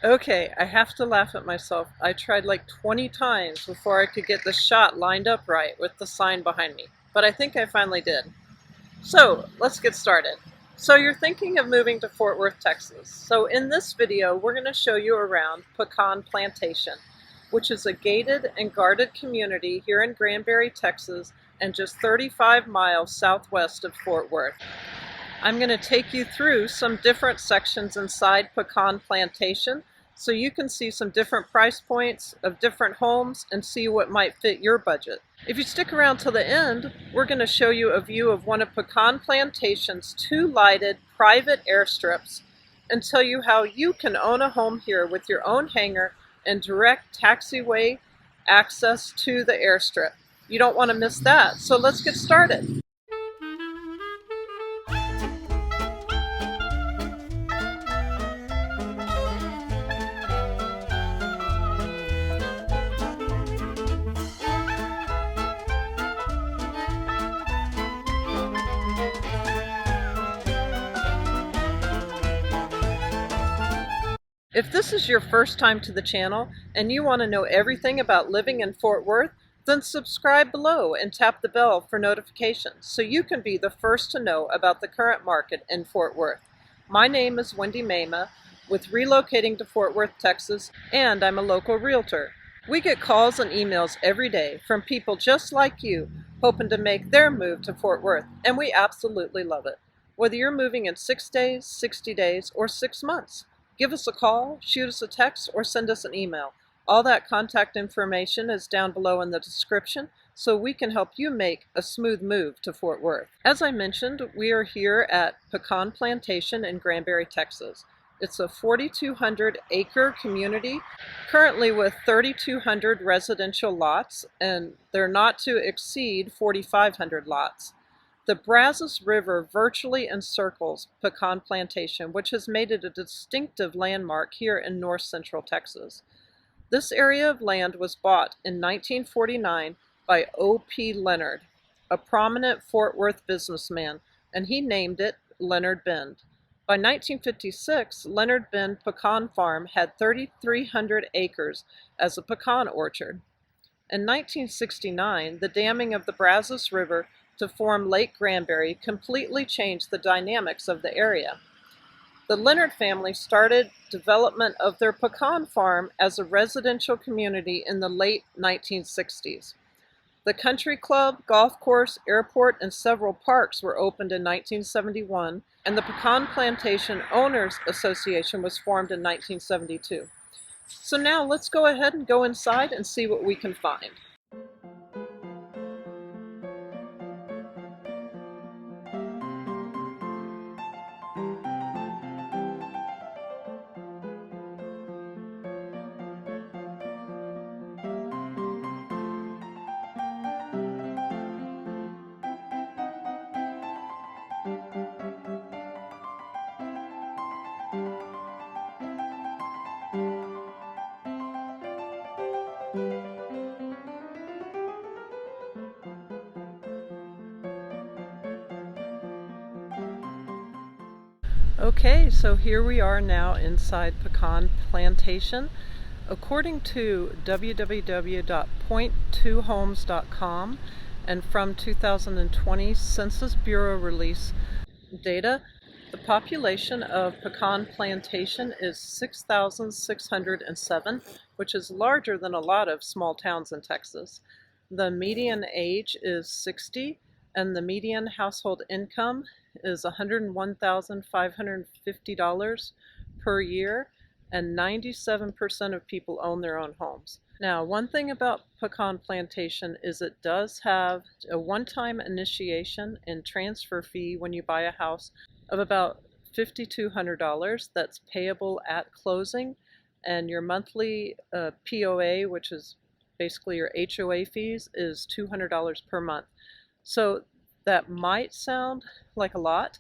Okay, I have to laugh at myself. I tried like 20 times before I could get the shot lined up right with the sign behind me, but I think I finally did. So, let's get started. So you're thinking of moving to Fort Worth, Texas. So in this video, we're going to show you around Pecan Plantation, which is a gated and guarded community here in Granbury, Texas, and just 35 miles southwest of Fort Worth. I'm going to take you through some different sections inside Pecan Plantation so you can see some different price points of different homes and see what might fit your budget. If you stick around till the end, we're going to show you a view of one of Pecan Plantation's 2 lighted private airstrips and tell you how you can own a home here with your own hangar and direct taxiway access to the airstrip. You don't want to miss that, so let's get started. If this is your first time to the channel and you want to know everything about living in Fort Worth, then subscribe below and tap the bell for notifications so you can be the first to know about the current market in Fort Worth. My name is Wendy Mema with Relocating to Fort Worth, Texas, and I'm a local realtor. We get calls and emails every day from people just like you hoping to make their move to Fort Worth, and we absolutely love it. Whether you're moving in 6 days, 60 days, or 6 months. Give us a call, shoot us a text, or send us an email. All that contact information is down below in the description so we can help you make a smooth move to Fort Worth. As I mentioned, we are here at Pecan Plantation in Granbury, Texas. It's a 4,200 acre community, currently with 3,200 residential lots, and they're not to exceed 4,500 lots. The Brazos River virtually encircles Pecan Plantation, which has made it a distinctive landmark here in north central Texas. This area of land was bought in 1949 by O.P. Leonard, a prominent Fort Worth businessman, and he named it Leonard Bend. By 1956, Leonard Bend Pecan Farm had 3,300 acres as a pecan orchard. In 1969, the damming of the Brazos River to form Lake Granbury completely changed the dynamics of the area. The Leonard family started development of their pecan farm as a residential community in the late 1960s. The country club, golf course, airport, and several parks were opened in 1971, and the Pecan Plantation Owners Association was formed in 1972. So now let's go ahead and go inside and see what we can find. Okay, so here we are now inside Pecan Plantation. According to www.point2homes.com and from 2020 Census Bureau release data, the population of Pecan Plantation is 6,607, which is larger than a lot of small towns in Texas. The median age is 60, and the median household income is $101,550 per year, and 97% of people own their own homes. Now, one thing about Pecan Plantation is it does have a one-time initiation and transfer fee when you buy a house of about $5,200 that's payable at closing, and your monthly POA, which is basically your HOA fees, is $200 per month. So that might sound like a lot,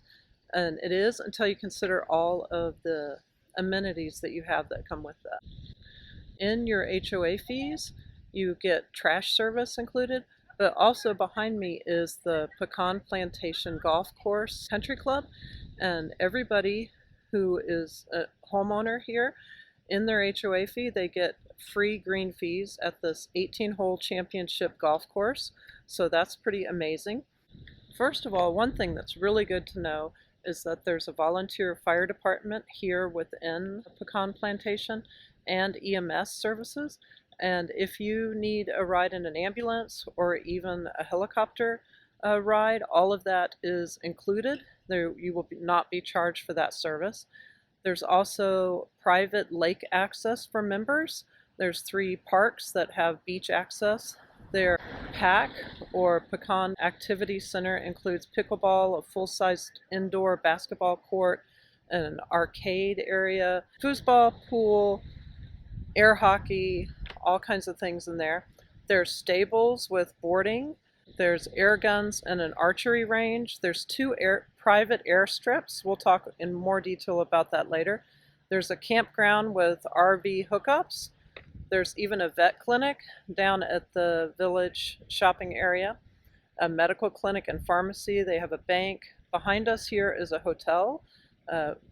and it is until you consider all of the amenities that you have that come with that. In your HOA fees, you get trash service included, but also behind me is the Pecan Plantation Golf Course Country Club, and everybody who is a homeowner here In their HOA fee, they get free green fees at this 18-hole championship golf course, so that's pretty amazing. First of all, one thing that's really good to know is that there's a volunteer fire department here within Pecan Plantation and EMS services. And if you need a ride in an ambulance or even a helicopter ride, all of that is included. You will not be charged for that service. There's also private lake access for members. There's 3 parks that have beach access. Their PAC, or Pecan Activity Center, includes pickleball, a full-sized indoor basketball court, an arcade area, foosball, pool, air hockey, all kinds of things in there. There's stables with boarding. There's air guns and an archery range. There's 2 private airstrips. We'll talk in more detail about that later. There's a campground with RV hookups. There's even a vet clinic down at the village shopping area, a medical clinic and pharmacy. They have a bank. Behind us here is a hotel.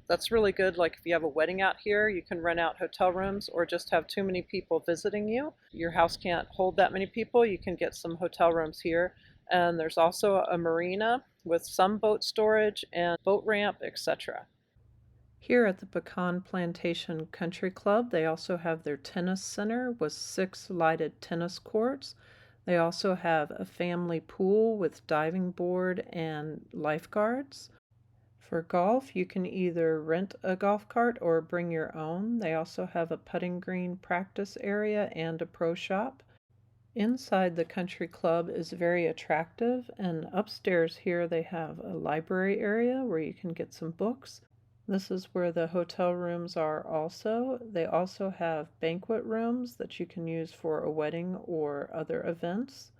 That's really good. Like if you have a wedding out here, you can rent out hotel rooms or just have too many people visiting you. Your house can't hold that many people. You can get some hotel rooms here. And there's also a marina with some boat storage and boat ramp, etc. Here at the Pecan Plantation Country Club, they also have their tennis center with 6 lighted tennis courts. They also have a family pool with diving board and lifeguards. For golf, you can either rent a golf cart or bring your own. They also have a putting green practice area and a pro shop. Inside the country club is very attractive, and upstairs here they have a library area where you can get some books. This is where the hotel rooms are also. They also have banquet rooms that you can use for a wedding or other events.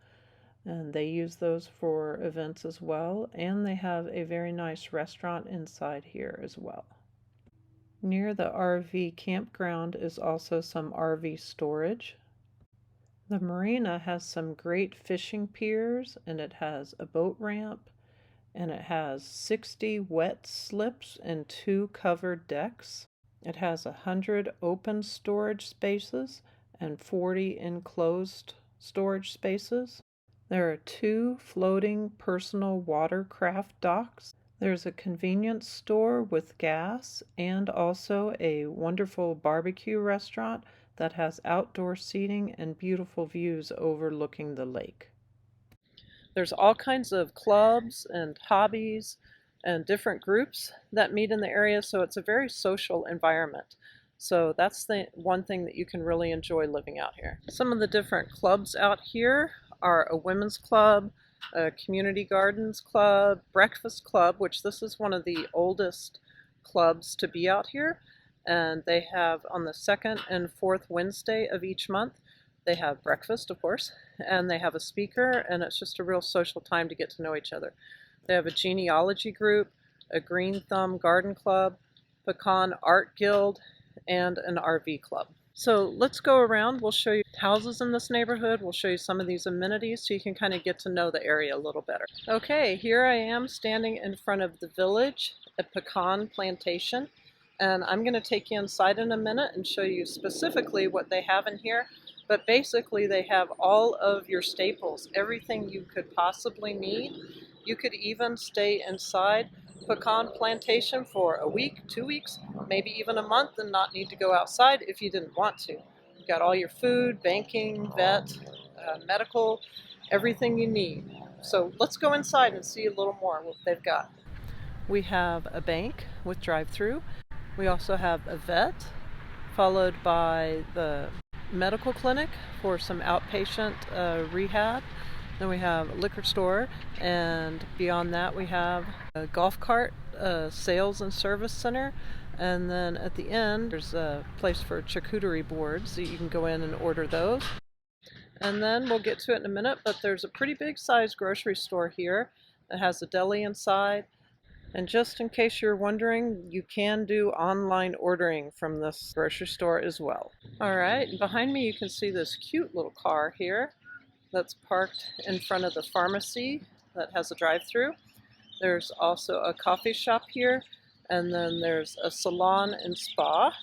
And they use those for events as well. And they have a very nice restaurant inside here as well. Near the RV campground is also some RV storage. The marina has some great fishing piers, and it has a boat ramp, and it has 60 wet slips and 2 covered decks. It has 100 open storage spaces and 40 enclosed storage spaces. There are 2 floating personal watercraft docks. There's a convenience store with gas and also a wonderful barbecue restaurant that has outdoor seating and beautiful views overlooking the lake. There's all kinds of clubs and hobbies and different groups that meet in the area, so it's a very social environment. So that's the one thing that you can really enjoy living out here. Some of the different clubs out here are a women's club, a community gardens club, breakfast club, which this is one of the oldest clubs to be out here. And they have on the 2nd and 4th Wednesday of each month, they have breakfast, of course, and they have a speaker, and it's just a real social time to get to know each other. They have a genealogy group, a Green Thumb Garden Club, Pecan Art Guild, and an RV club. So let's go around. We'll show you houses in this neighborhood. We'll show you some of these amenities so you can kind of get to know the area a little better. Okay, here I am standing in front of the village at Pecan Plantation, and I'm going to take you inside in a minute and show you specifically what they have in here. But basically they have all of your staples, everything you could possibly need. You could even stay inside Pecan Plantation for a week, 2 weeks, maybe even a month and not need to go outside if you didn't want to. You've got all your food, banking, vet, medical, everything you need. So let's go inside and see a little more what they've got. We have a bank with drive-through. We also have a vet, followed by the medical clinic for some outpatient rehab. Then we have a liquor store, and beyond that we have a golf cart, sales and service center, and then at the end there's a place for charcuterie boards, so you can go in and order those. And then we'll get to it in a minute, but there's a pretty big size grocery store here. It has a deli inside. And just in case you're wondering, you can do online ordering from this grocery store as well. All right, behind me you can see this cute little car here that's parked in front of the pharmacy that has a drive-through. There's also a coffee shop here, and then there's a salon and spa.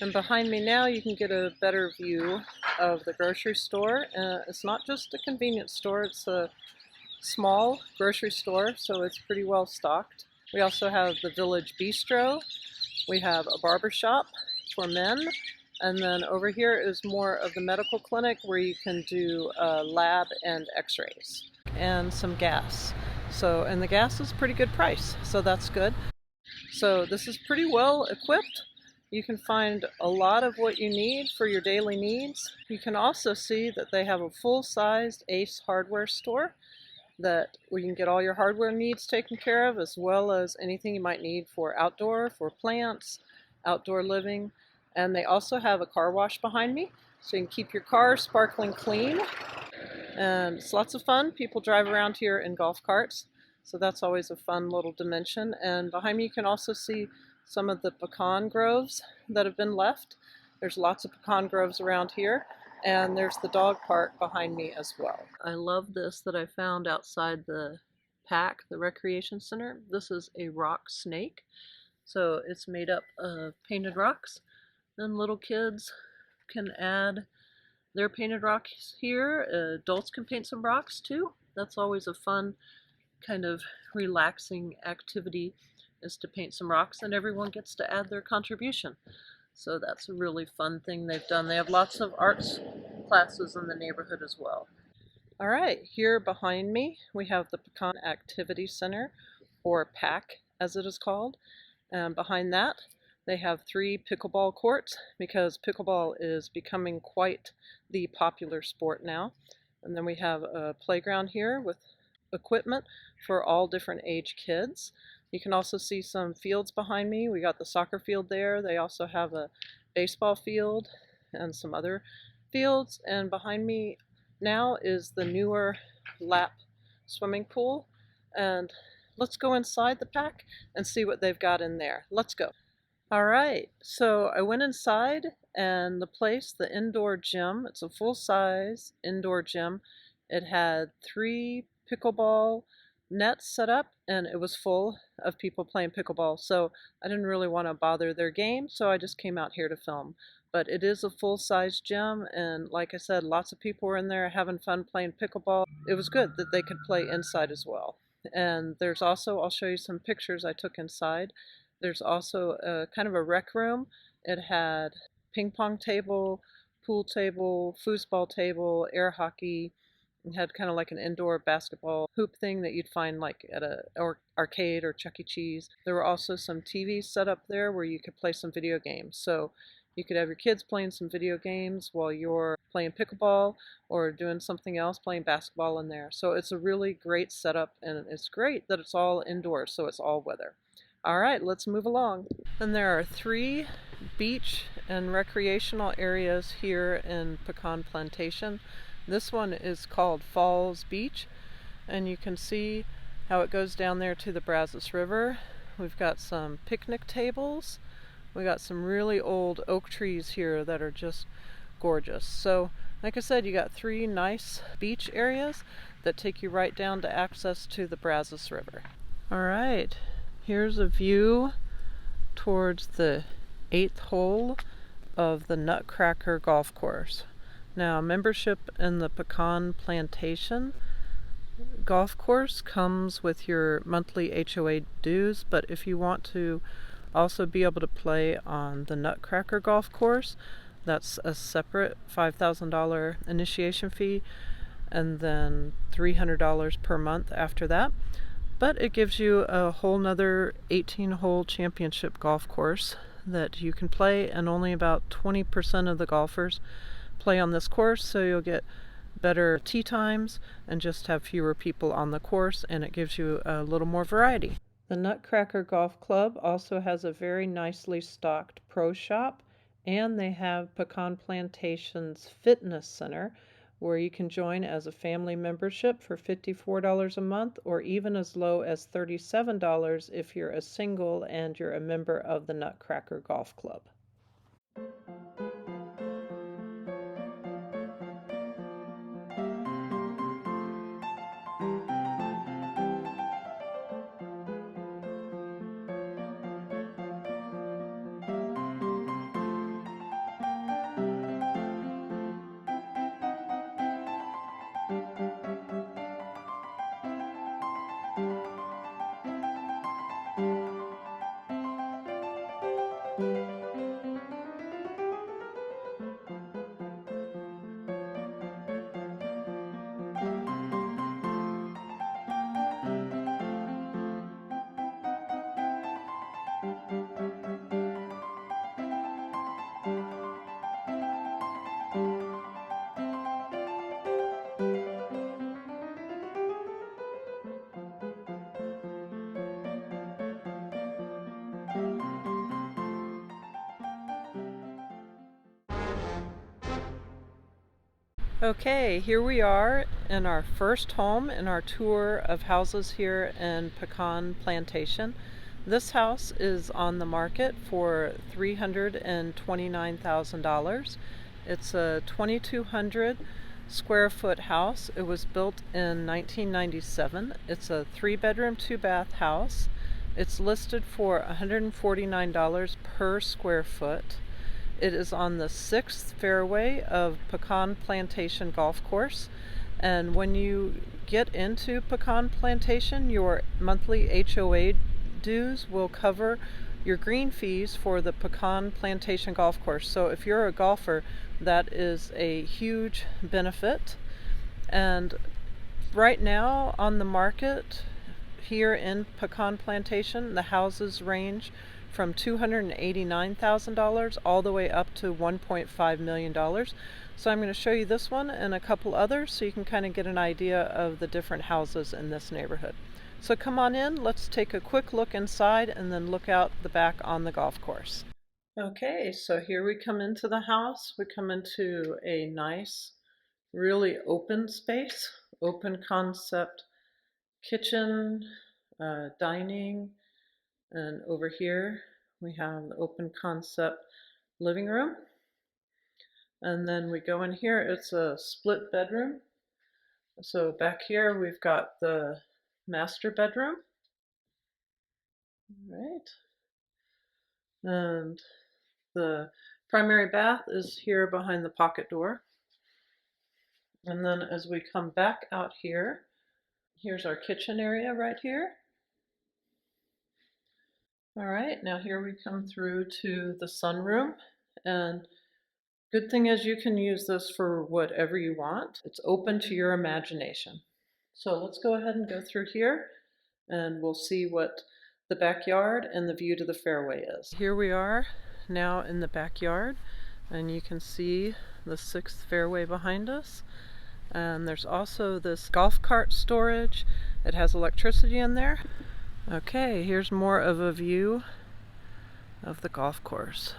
And behind me now you can get a better view of the grocery store. It's not just a convenience store, it's a small grocery store, so it's pretty well stocked. We also have the Village Bistro. We have a barber shop for men. And then over here is more of the medical clinic where you can do lab and x-rays and some gas. So, and the gas is pretty good price, so that's good. So this is pretty well equipped. You can find a lot of what you need for your daily needs. You can also see that they have a full-sized Ace hardware store that where you can get all your hardware needs taken care of, as well as anything you might need for outdoor, for plants, outdoor living. And they also have a car wash behind me, so you can keep your car sparkling clean. And it's lots of fun. People drive around here in golf carts, so that's always a fun little dimension. And behind me you can also see some of the pecan groves that have been left. There's lots of pecan groves around here. And there's the dog park behind me as well. I love this that I found outside the PAC, the recreation center. This is a rock snake. So it's made up of painted rocks. Then little kids can add their painted rocks here. Adults can paint some rocks too. That's always a fun kind of relaxing activity, is to paint some rocks, and everyone gets to add their contribution. So that's a really fun thing they've done. They have lots of arts classes in the neighborhood as well. All right, here behind me we have the Pecan Activity Center, or PAC as it is called. And behind that they have 3 pickleball courts, because pickleball is becoming quite the popular sport now. And then we have a playground here with equipment for all different age kids. You can also see some fields behind me. We got the soccer field there. They also have a baseball field and some other fields. And behind me now is the newer lap swimming pool. And let's go inside the PAC and see what they've got in there. Let's go. All right, so I went inside, and the place, the indoor gym, it's a full-size indoor gym. It had 3 pickleball nets set up, and it was full of people playing pickleball, so I didn't really want to bother their game, so I just came out here to film. But it is a full-size gym, and like I said, lots of people were in there having fun playing pickleball. It was good that they could play inside as well. And there's also, I'll show you some pictures I took inside. There's also a kind of a rec room. It had ping pong table, pool table, foosball table, air hockey. It had kind of like an indoor basketball hoop thing that you'd find like at a arcade or Chuck E. Cheese. There were also some TVs set up there where you could play some video games. So you could have your kids playing some video games while you're playing pickleball or doing something else, playing basketball in there. So it's a really great setup, and it's great that it's all indoors, so it's all weather. All right, let's move along. And there are 3 beach and recreational areas here in Pecan Plantation. This one is called Falls Beach, and you can see how it goes down there to the Brazos River. We've got some picnic tables. We got some really old oak trees here that are just gorgeous. So, like I said, you got 3 nice beach areas that take you right down to access to the Brazos River. All right. Here's a view towards the 8th hole of the Nutcracker golf course. Now, membership in the Pecan Plantation golf course comes with your monthly HOA dues, but if you want to also be able to play on the Nutcracker golf course, that's a separate $5,000 initiation fee, and then $300 per month after that. But it gives you a whole nother 18-hole championship golf course that you can play, and only about 20% of the golfers play on this course, so you'll get better tee times and just have fewer people on the course, and it gives you a little more variety. The Nutcracker Golf Club also has a very nicely stocked pro shop, and they have Pecan Plantation's fitness center, where you can join as a family membership for $54 a month, or even as low as $37 if you're a single and you're a member of the Nutcracker Golf Club. Okay, here we are in our first home in our tour of houses here in Pecan Plantation. This house is on the market for $329,000. It's a 2,200 square foot house. It was built in 1997. It's a 3-bedroom, 2-bath house. It's listed for $149 per square foot. It is on the 6th fairway of Pecan Plantation Golf Course. And when you get into Pecan Plantation, your monthly HOA dues will cover your green fees for the Pecan Plantation Golf Course. So if you're a golfer, that is a huge benefit. And right now on the market here in Pecan Plantation, the houses range from $289,000 all the way up to $1.5 million. So I'm going to show you this one and a couple others so you can kind of get an idea of the different houses in this neighborhood. So come on in, let's take a quick look inside and then look out the back on the golf course. Okay, so here we come into the house. We come into a nice, really open space, open concept kitchen, dining, and over here we have the open concept living room. And then we go in here, it's a split bedroom. So back here we've got the master bedroom, right? And the primary bath is here behind the pocket door. And then as we come back out here, here's our kitchen area right here. All right, now here we come through to the sunroom, and good thing is you can use this for whatever you want. It's open to your imagination. So let's go ahead and go through here and we'll see what the backyard and the view to the fairway is. Here we are now in the backyard, and you can see the 6th fairway behind us. And there's also this golf cart storage. It has electricity in there. Okay, here's more of a view of the golf course.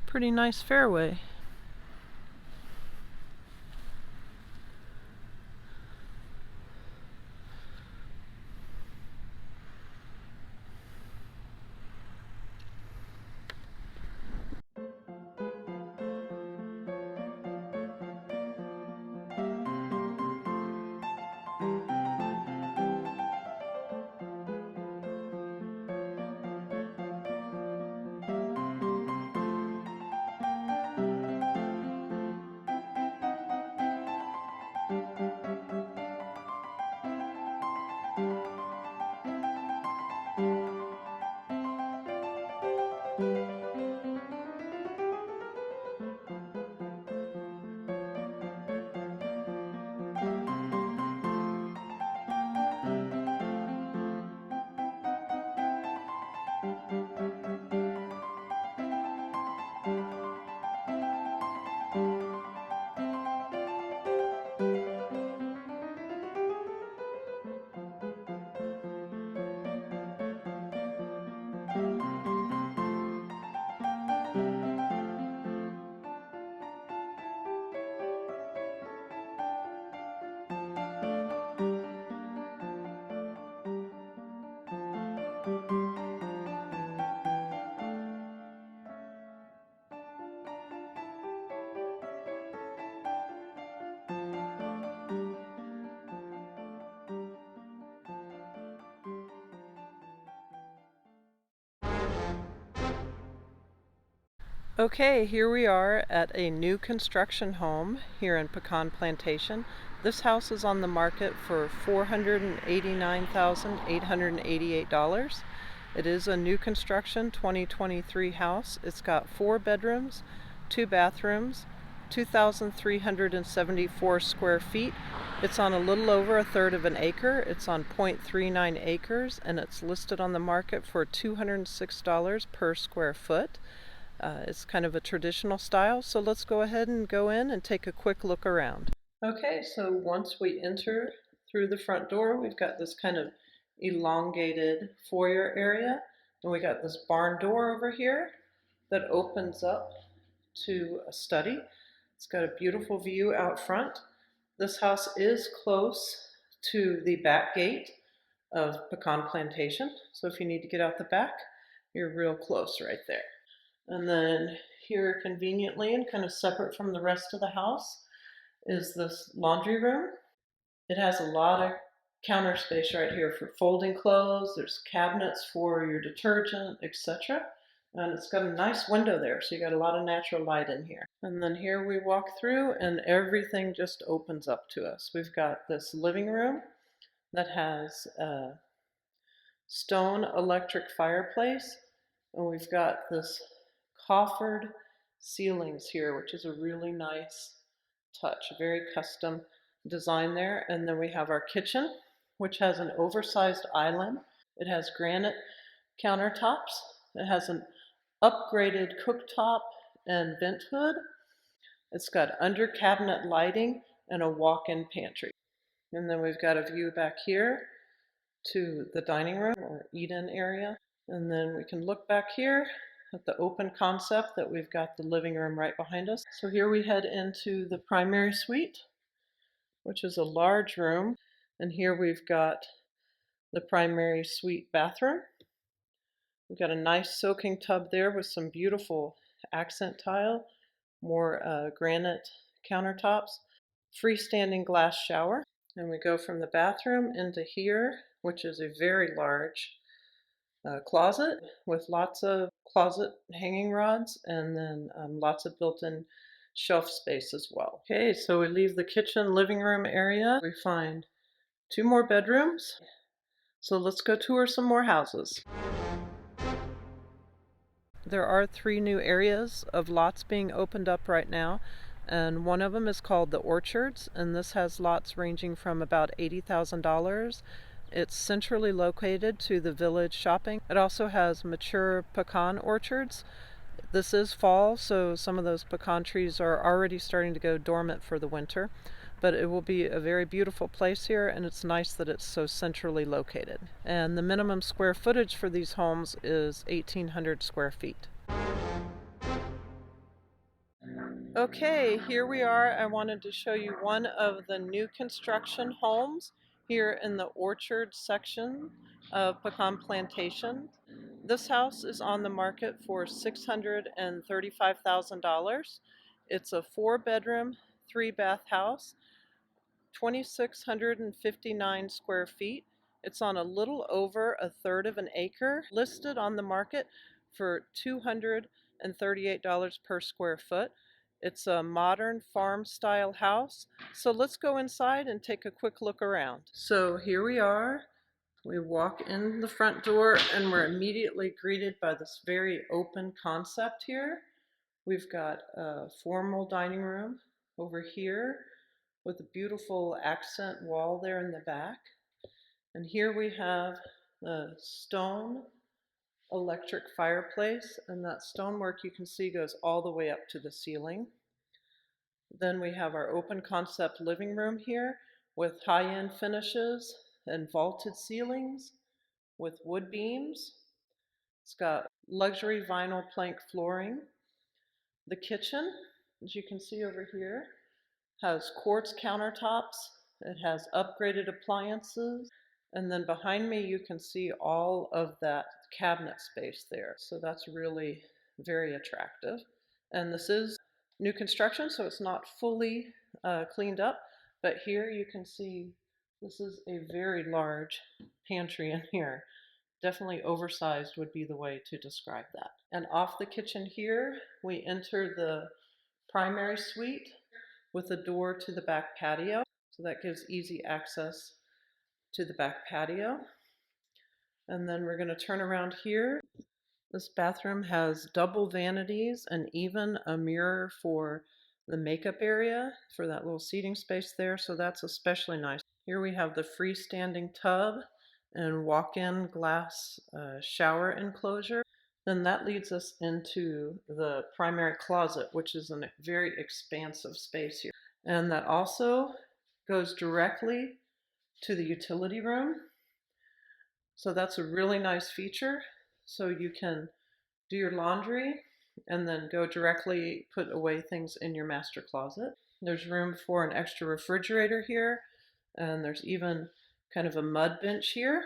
Pretty nice fairway. Okay, here we are at a new construction home here in Pecan Plantation. This house is on the market for $489,888. It is a new construction 2023 house. It's got 4 bedrooms, 2 bathrooms, 2,374 square feet. It's on a little over 1/3 of an acre. It's on 0.39 acres, and it's listed on the market for $206 per square foot. It's kind of a traditional style, so let's go ahead and go in and take a quick look around. Okay, so once we enter through the front door, we've got this kind of elongated foyer area, and we got this barn door over here that opens up to a study. It's got a beautiful view out front. This house is close to the back gate of Pecan Plantation, so if you need to get out the back, you're real close right there. And then here conveniently and kind of separate from the rest of the house is this laundry room. It has a lot of counter space right here for folding clothes. There's cabinets for your detergent, etc. And it's got a nice window there, so you got a lot of natural light in here. And then here we walk through and everything just opens up to us. We've got this living room that has a stone electric fireplace, and we've got this coffered ceilings here, which is a really nice touch, very custom design there. And then we have our kitchen, which has an oversized island. It has granite countertops. It has an upgraded cooktop and vent hood. It's got under cabinet lighting and a walk-in pantry. And then we've got a view back here to the dining room or eat-in area. And then we can look back here at the open concept that we've got the living room right behind us. So here we head into the primary suite, which is a large room. And here we've got the primary suite bathroom. We've got a nice soaking tub there with some beautiful accent tile, more granite countertops, freestanding glass shower. And we go from the bathroom into here, which is a very large closet with lots of closet hanging rods and then lots of built-in shelf space as well. Okay, so we leave the kitchen living room area. We find 2 more bedrooms. So let's go tour some more houses. There are 3 new areas of lots being opened up right now, and one of them is called the Orchards, and this has lots ranging from about $80,000. It's centrally located to the village shopping. It also has mature pecan orchards. This is fall, so some of those pecan trees are already starting to go dormant for the winter, but it will be a very beautiful place here, and it's nice that it's so centrally located. And the minimum square footage for these homes is 1,800 square feet. Okay, here we are. I wanted to show you one of the new construction homes here in the orchard section of Pecan Plantation. This house is on the market for $635,000. It's a 4-bedroom, 3-bath house, 2,659 square feet. It's on a little over a third of an acre, listed on the market for $238 per square foot. It's a modern farm style house. So let's go inside and take a quick look around. So here we are. We walk in the front door and we're immediately greeted by this very open concept here. We've got a formal dining room over here with a beautiful accent wall there in the back. And here we have a stone electric fireplace, and that stonework you can see goes all the way up to the ceiling. Then we have our open concept living room here with high-end finishes and vaulted ceilings with wood beams. It's got luxury vinyl plank flooring. The kitchen, as you can see over here, has quartz countertops. It has upgraded appliances. And then behind me, you can see all of that cabinet space there. So that's really very attractive. And this is new construction, so it's not fully cleaned up. But here you can see this is a very large pantry in here. Definitely oversized would be the way to describe that. And off the kitchen here, we enter the primary suite with a door to the back patio. So that gives easy access to the back patio. And then we're going to turn around here. This bathroom has double vanities and even a mirror for the makeup area for that little seating space there. So that's especially nice. Here we have the freestanding tub and walk-in glass shower enclosure. Then that leads us into the primary closet, which is a very expansive space here. And that also goes directly to the utility room. So that's a really nice feature. So you can do your laundry and then go directly put away things in your master closet. There's room for an extra refrigerator here, and there's even kind of a mud bench here.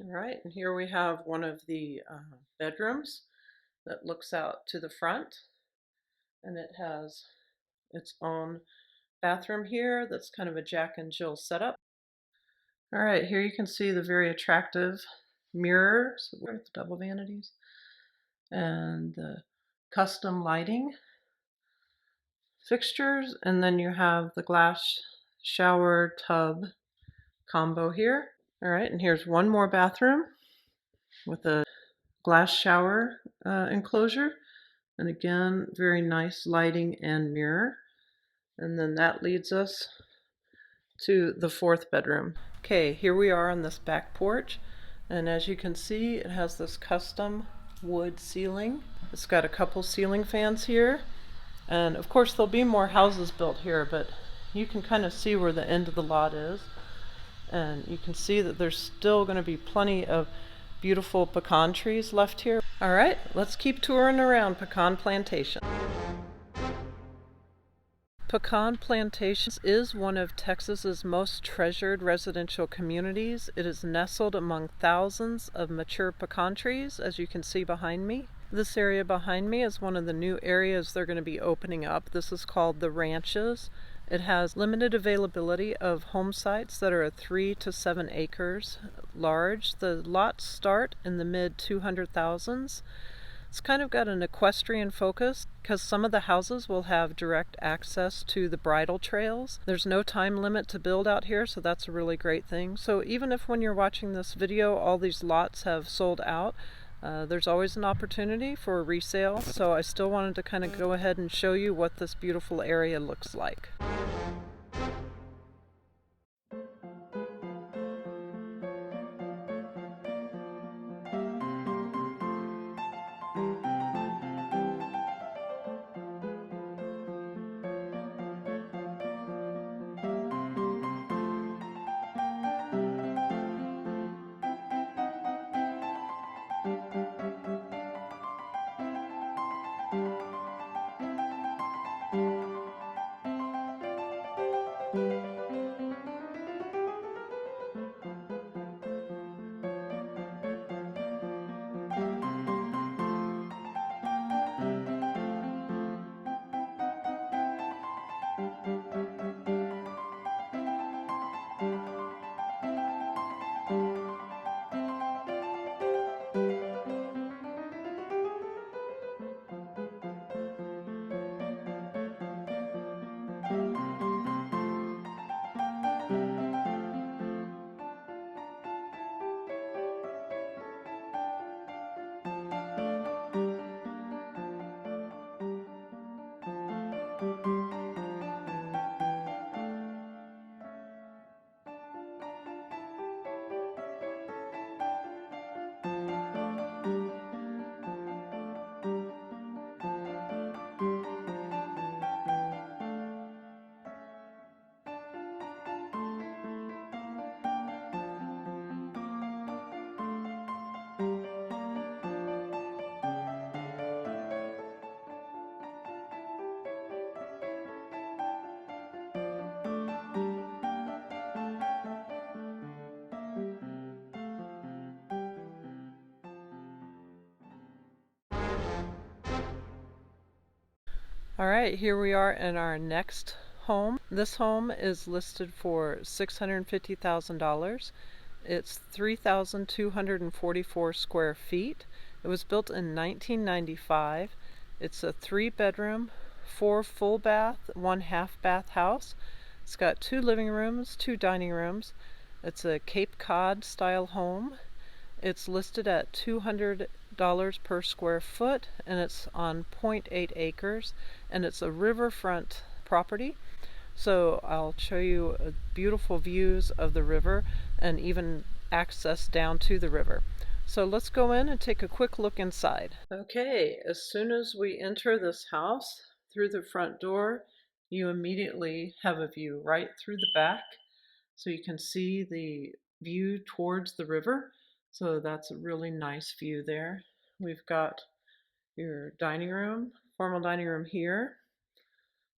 All right, and here we have one of the bedrooms that looks out to the front, and it has its own bathroom here that's kind of a Jack and Jill setup. All right, here you can see the very attractive mirrors with the double vanities and the custom lighting fixtures, and then you have the glass shower tub combo here. All right, and here's one more bathroom with a glass shower enclosure, and again, very nice lighting and mirror. And then that leads us to the fourth bedroom. Okay, here we are on this back porch, and as you can see, it has this custom wood ceiling. It's got a couple ceiling fans here, and of course there'll be more houses built here, but you can kind of see where the end of the lot is, and you can see that there's still going to be plenty of beautiful pecan trees left here. All right, let's keep touring around Pecan Plantation. Pecan Plantation is one of Texas's most treasured residential communities. It is nestled among thousands of mature pecan trees, as you can see behind me. This area behind me is one of the new areas they're going to be opening up. This is called the Ranches. It has limited availability of home sites that are 3 to 7 acres large. The lots start in the mid 200,000s. It's kind of got an equestrian focus because some of the houses will have direct access to the bridle trails. There's no time limit to build out here, so that's a really great thing. So even if when you're watching this video all these lots have sold out, there's always an opportunity for a resale. So I still wanted to kind of go ahead and show you what this beautiful area looks like. All right, here we are in our next home. This home is listed for $650,000. It's 3,244 square feet. It was built in 1995. It's a 3-bedroom, 4 full bath, 1 half bath house. It's got 2 living rooms, 2 dining rooms. It's a Cape Cod style home. It's listed at $200 per square foot, and it's on 0.8 acres, and it's a riverfront property. So I'll show you beautiful views of the river and even access down to the river. So let's go in and take a quick look inside. Okay, as soon as we enter this house through the front door, you immediately have a view right through the back. So you can see the view towards the river. So that's a really nice view there. We've got your dining room, formal dining room here.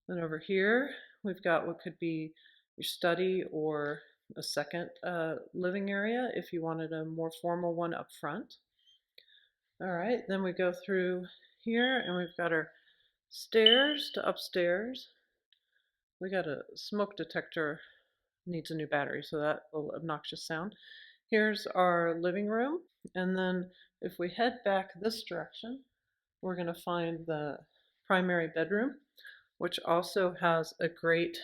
Then over here, we've got what could be your study or a second living area if you wanted a more formal one up front. All right, then we go through here and we've got our stairs to upstairs. We got a smoke detector, needs a new battery, so that little obnoxious sound. Here's our living room, and then if we head back this direction, we're going to find the primary bedroom, which also has a great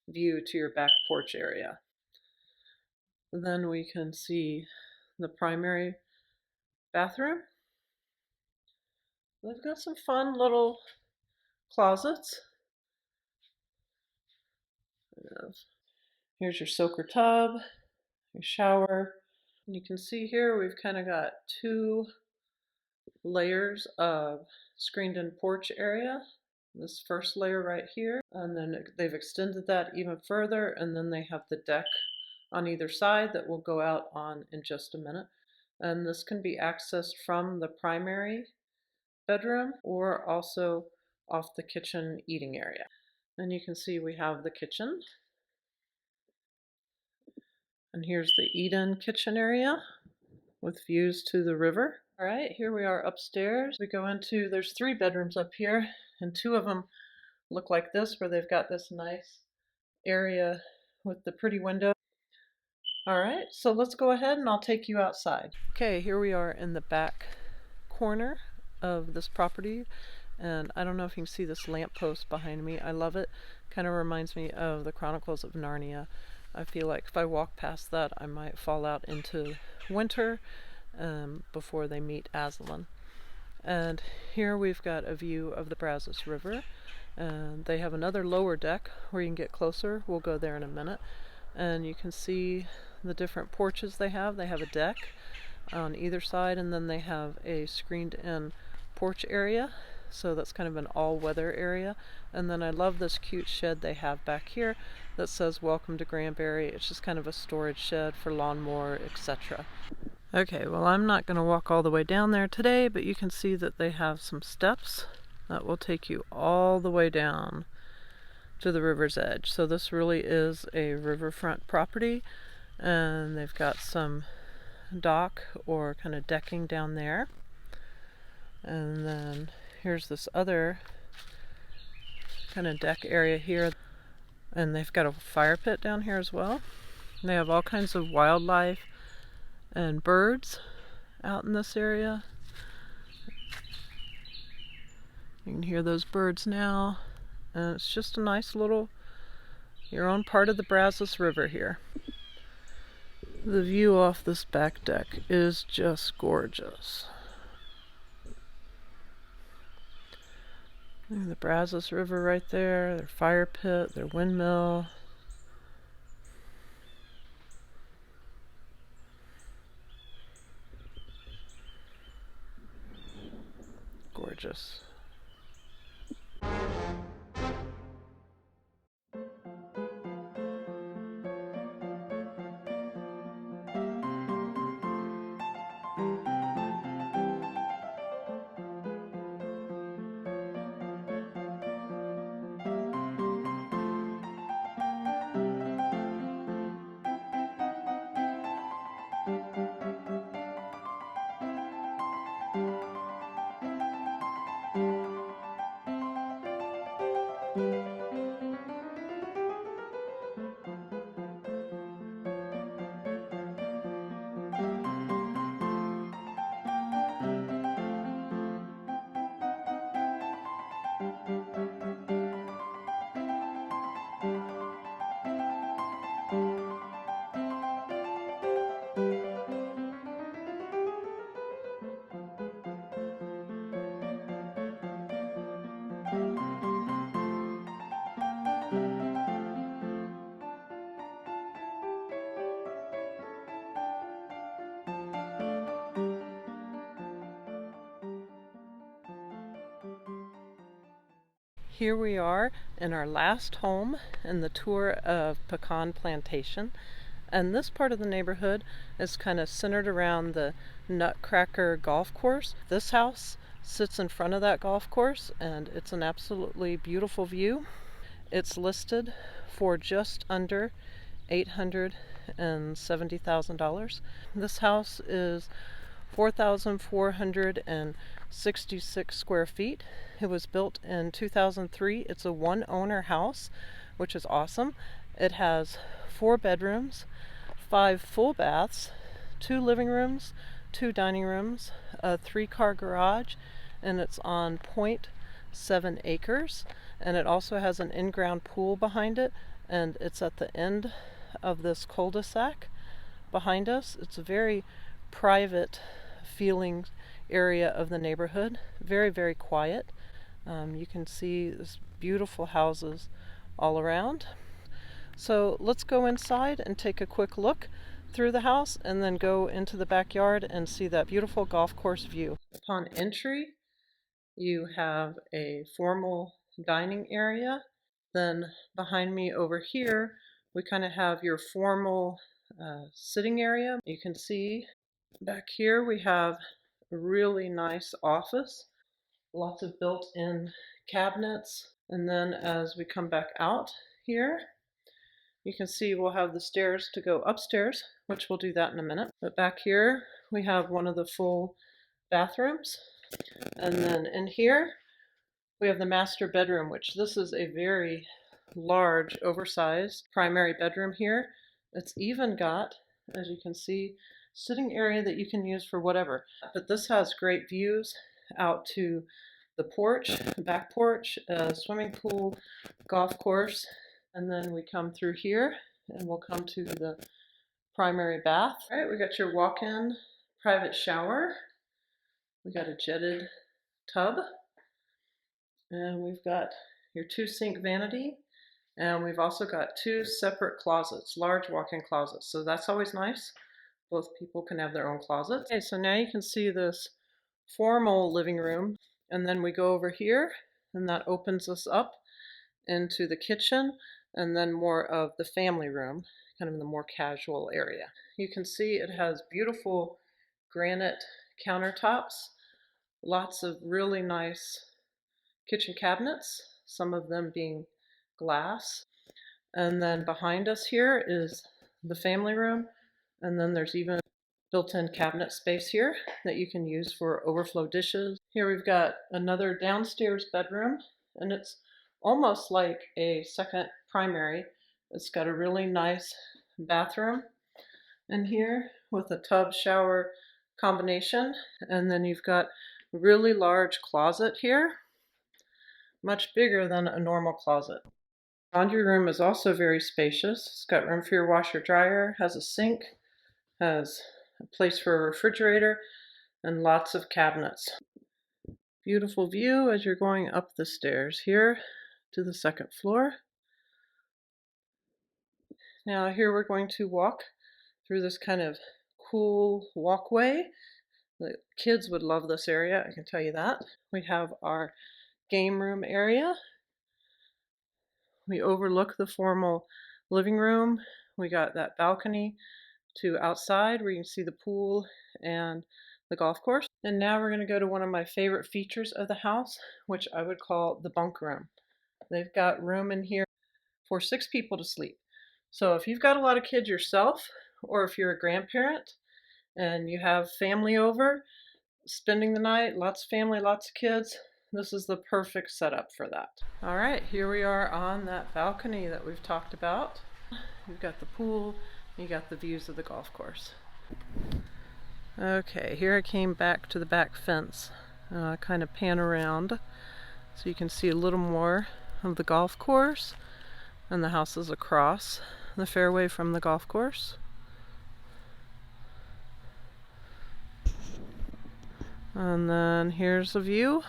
view to your back porch area. Then we can see the primary bathroom. They've got some fun little closets. Here's your soaker tub, your shower. And you can see here we've kind of got two layers of screened-in porch area. This first layer right here, and then they've extended that even further, and then they have the deck on either side that we'll go out on in just a minute. And this can be accessed from the primary bedroom or also off the kitchen eating area. And you can see we have the kitchen. And here's the eat-in kitchen area with views to the river. All right, here we are upstairs. We go into, there's 3 bedrooms up here, and 2 of them look like this, where they've got this nice area with the pretty window. All right, so let's go ahead and I'll take you outside. Okay, here we are in the back corner of this property, and I don't know if you can see this lamppost behind me. I love it. Kind of reminds me of the Chronicles of Narnia. I feel like if I walk past that, I might fall out into winter before they meet Aslan. And here we've got a view of the Brazos River. And they have another lower deck where you can get closer. We'll go there in a minute. And you can see the different porches they have. They have a deck on either side, and then they have a screened-in porch area. So that's kind of an all-weather area. And then I love this cute shed they have back here that says "Welcome to Granbury." It's just kind of a storage shed for lawnmower, etc. Okay, well, I'm not going to walk all the way down there today, but you can see that they have some steps that will take you all the way down to the river's edge. So this really is a riverfront property, and they've got some dock or kind of decking down there. And then here's this other kind of deck area here, and they've got a fire pit down here as well. They have all kinds of wildlife and birds out in this area. You can hear those birds now, and it's just a nice little, your own part of the Brazos River here. The view off this back deck is just gorgeous. The Brazos River right there, their fire pit, their windmill. Gorgeous. Here we are in our last home in the tour of Pecan Plantation, and this part of the neighborhood is kind of centered around the Nutcracker golf course. This house sits in front of that golf course, and it's an absolutely beautiful view. It's listed for just under $870,000. This house is 4,466 square feet. It was built in 2003. It's a one-owner house, which is awesome. It has 4 bedrooms, 5 full baths, 2 living rooms, 2 dining rooms, a 3-car garage, and it's on 0.7 acres. And it also has an in-ground pool behind it, and it's at the end of this cul-de-sac behind us. It's a very private feeling area of the neighborhood. Very, very quiet. You can see this beautiful houses all around. So let's go inside and take a quick look through the house and then go into the backyard and see that beautiful golf course view. Upon entry, you have a formal dining area. Then behind me over here, we kind of have your formal sitting area. You can see back here we have a really nice office, lots of built-in cabinets. And then as we come back out here, you can see we'll have the stairs to go upstairs, which we'll do that in a minute. But back here we have one of the full bathrooms. And then in here we have the master bedroom, which this is a very large, oversized primary bedroom here. It's even got, as you can see, sitting area that you can use for whatever. But this has great views out to the porch, back porch, swimming pool, golf course. And then we come through here and we'll come to the primary bath. All right, we got your walk-in private shower. We got a jetted tub. And we've got your 2-sink vanity. And we've also got 2 separate closets, large walk-in closets. So that's always nice. Both people can have their own closets. Okay, so now you can see this formal living room. And then we go over here, and that opens us up into the kitchen, and then more of the family room, kind of in the more casual area. You can see it has beautiful granite countertops, lots of really nice kitchen cabinets, some of them being glass. And then behind us here is the family room, and then there's even built-in cabinet space here that you can use for overflow dishes. Here we've got another downstairs bedroom, and it's almost like a second primary. It's got a really nice bathroom in here with a tub shower combination, and then you've got a really large closet here, much bigger than a normal closet. Laundry room is also very spacious. It's got room for your washer dryer, has a sink, has a place for a refrigerator, and lots of cabinets. Beautiful view as you're going up the stairs here to the 2nd floor. Now here we're going to walk through this kind of cool walkway. The kids would love this area, I can tell you that. We have our game room area. We overlook the formal living room. We got that balcony to outside where you can see the pool and the golf course. And now we're going to go to one of my favorite features of the house, which I would call the bunk room. They've got room in here for 6 people to sleep. So if you've got a lot of kids yourself, or if you're a grandparent and you have family over spending the night, lots of family, lots of kids, this is the perfect setup for that. All right, here we are on that balcony that we've talked about. You've got the pool, you got the views of the golf course. Okay, here I came back to the back fence. Kind of pan around so you can see a little more of the golf course and the houses across the fairway from the golf course. And then here's a view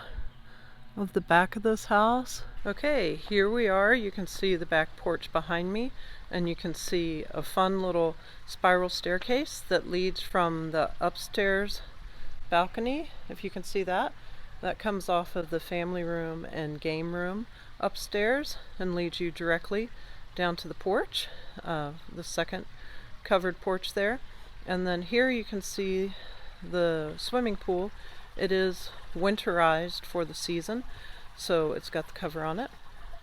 of the back of this house. Okay, here we are. You can see the back porch behind me, and you can see a fun little spiral staircase that leads from the upstairs balcony, if you can see that. That comes off of the family room and game room upstairs and leads you directly down to the porch, the 2nd covered porch there. And then here you can see the swimming pool. It is winterized for the season, so it's got the cover on it.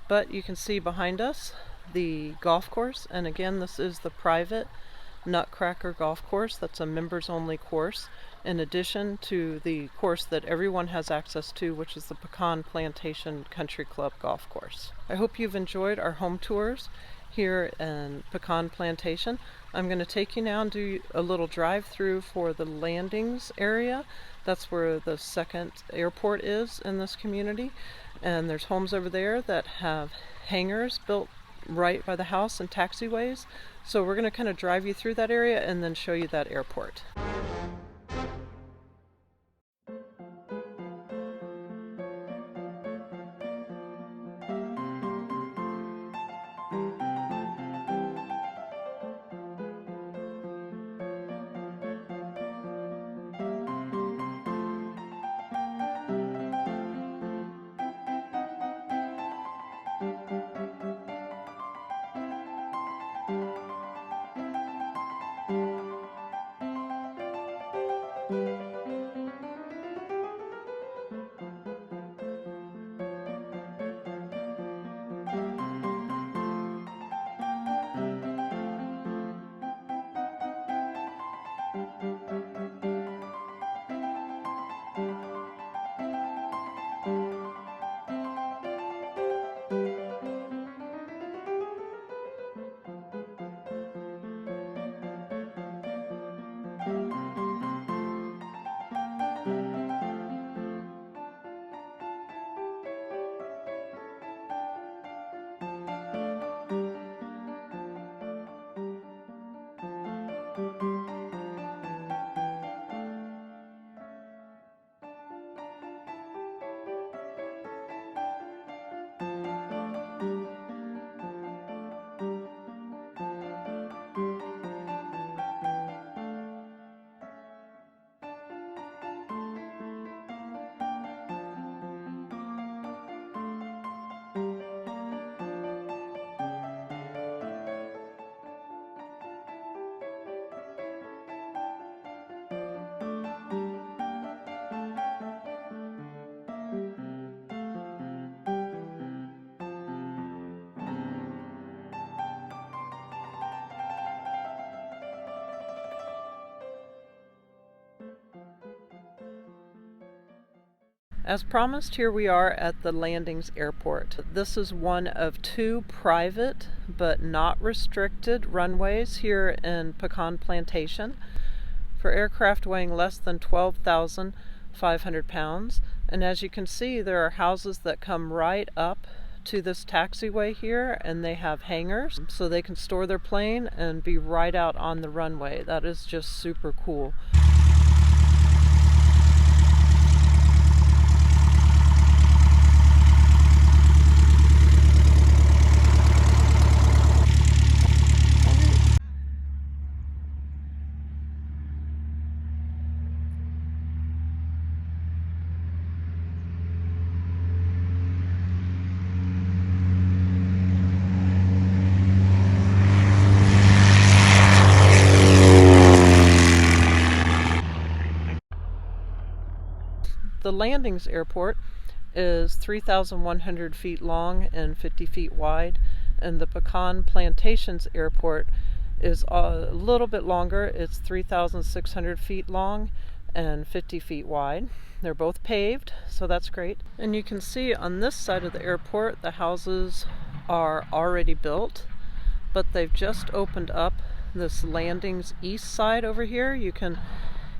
But you can see behind us the golf course, and again, this is the private Nutcracker golf course. That's a members only course, in addition to the course that everyone has access to, which is the Pecan Plantation Country Club golf course. I hope you've enjoyed our home tours here in Pecan Plantation. I'm going to take you now and do a little drive-through for the Landings area. That's where the second airport is in this community, and there's homes over there that have hangars built right by the house and taxiways. So we're going to kind of drive you through that area and then show you that airport. As promised, here we are at the Landings Airport. This is one of two private but not restricted runways here in Pecan Plantation for aircraft weighing less than 12,500 pounds. And as you can see, there are houses that come right up to this taxiway here, and they have hangars so they can store their plane and be right out on the runway. That is just super cool. The Landings Airport is 3,100 feet long and 50 feet wide, and the Pecan Plantations Airport is a little bit longer. It's 3,600 feet long and 50 feet wide. They're both paved, so that's great. And you can see on this side of the airport, the houses are already built, but they've just opened up this Landings East side over here. You can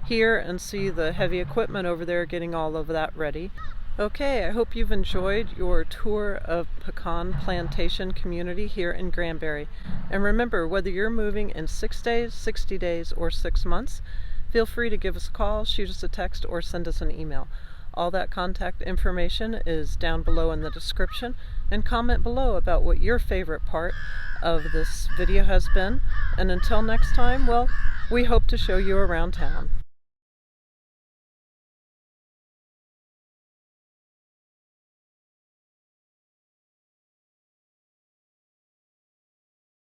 hear and see the heavy equipment over there getting all of that ready. Okay, I hope you've enjoyed your tour of Pecan Plantation community here in Granbury. And remember, whether you're moving in 6 days, 60 days, or 6 months, feel free to give us a call, shoot us a text, or send us an email. All that contact information is down below in the description, and comment below about what your favorite part of this video has been. And until next time, well, we hope to show you around town.